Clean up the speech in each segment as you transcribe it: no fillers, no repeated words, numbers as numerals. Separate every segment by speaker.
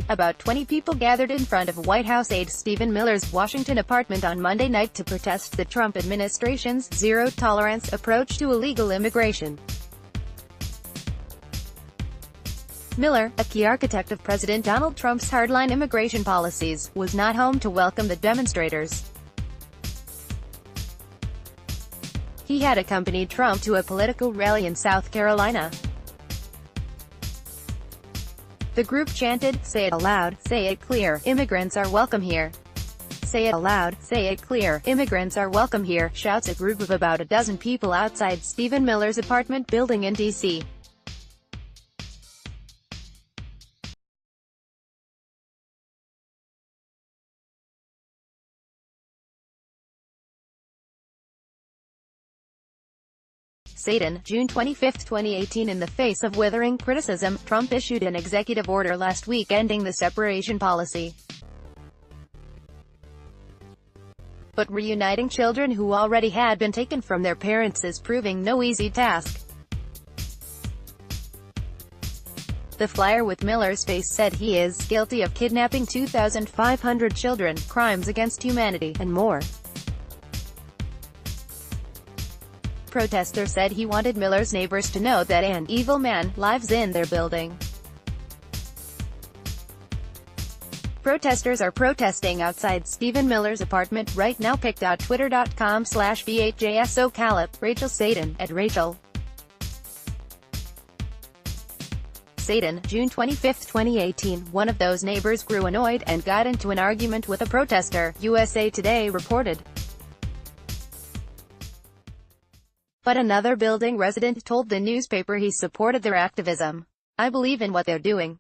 Speaker 1: About 20 people gathered in front of White House aide Stephen Miller's Washington apartment on Monday night to protest the Trump administration's zero-tolerance approach to illegal immigration. Miller, a key architect of President Donald Trump's hardline immigration policies, was not home to welcome the demonstrators. He had accompanied Trump to a political rally in South Carolina. The group chanted, "Say it aloud, say it clear, immigrants are welcome here. Say it aloud, say it clear, immigrants are welcome here," shouts a group of about a dozen people outside Stephen Miller's apartment building in D.C. Satan, June 25, 2018. In the face of withering criticism, Trump issued an executive order last week ending the separation policy. But reuniting children who already had been taken from their parents is proving no easy task. The flyer with Miller's face said he is guilty of kidnapping 2,500 children, crimes against humanity, and more. Protester said he wanted Miller's neighbors to know that an evil man lives in their building. Protesters are protesting outside Stephen Miller's apartment right now. pic.twitter.com/VHJSOCalip, Rachel Satan, @Rachel Satan, June 25, 2018. One of those neighbors grew annoyed and got into an argument with a protester, USA Today reported. But another building resident told the newspaper he supported their activism. "I believe in what they're doing.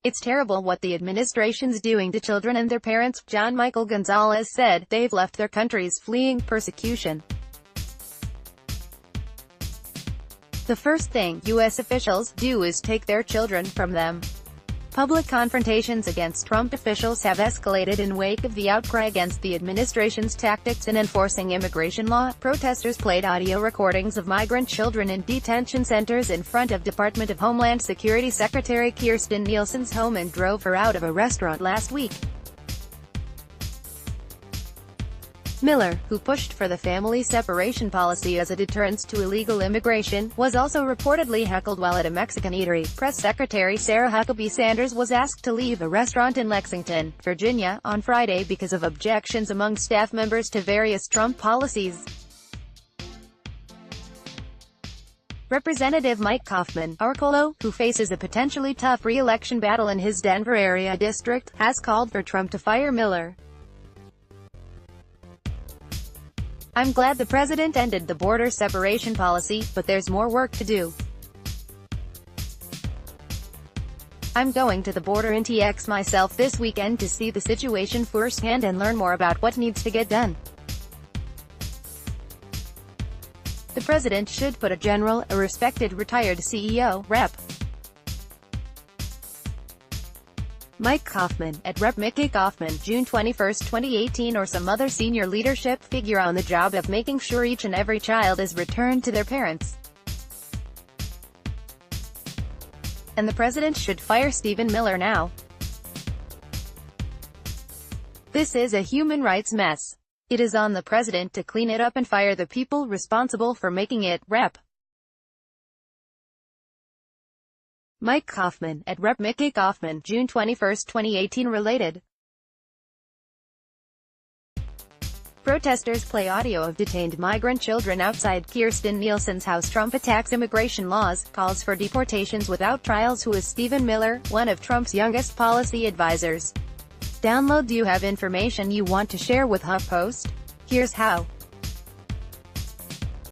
Speaker 1: It's terrible what the administration's doing to children and their parents," John Michael Gonzalez said. "They've left their countries fleeing persecution. The first thing U.S. officials do is take their children from them." Public confrontations against Trump officials have escalated in wake of the outcry against the administration's tactics in enforcing immigration law. Protesters played audio recordings of migrant children in detention centers in front of Department of Homeland Security Secretary Kirstjen Nielsen's home and drove her out of a restaurant last week. Miller, who pushed for the family separation policy as a deterrence to illegal immigration, was also reportedly heckled while at a Mexican eatery. Press Secretary Sarah Huckabee Sanders was asked to leave a restaurant in Lexington, Virginia, on Friday because of objections among staff members to various Trump policies. Representative Mike Coffman, Arcolo, who faces a potentially tough re-election battle in his Denver area district, has called for Trump to fire Miller. "I'm glad the president ended the border separation policy, but there's more work to do. I'm going to the border in TX myself this weekend to see the situation firsthand and learn more about what needs to get done. The president should put a general, a respected retired CEO, Rep. Mike Coffman, @Rep. Mickey Coffman, June 21, 2018, or some other senior leadership figure on the job of making sure each and every child is returned to their parents. And the president should fire Stephen Miller now. This is a human rights mess. It is on the president to clean it up and fire the people responsible for making it." Rep. Mike Coffman, @Rep. Mickey Coffman, June 21, 2018. Related. Protesters play audio of detained migrant children outside Kirstjen Nielsen's house. Trump attacks immigration laws, calls for deportations without trials. Who is Stephen Miller, one of Trump's youngest policy advisors? Download. Do you have information you want to share with HuffPost? Here's how.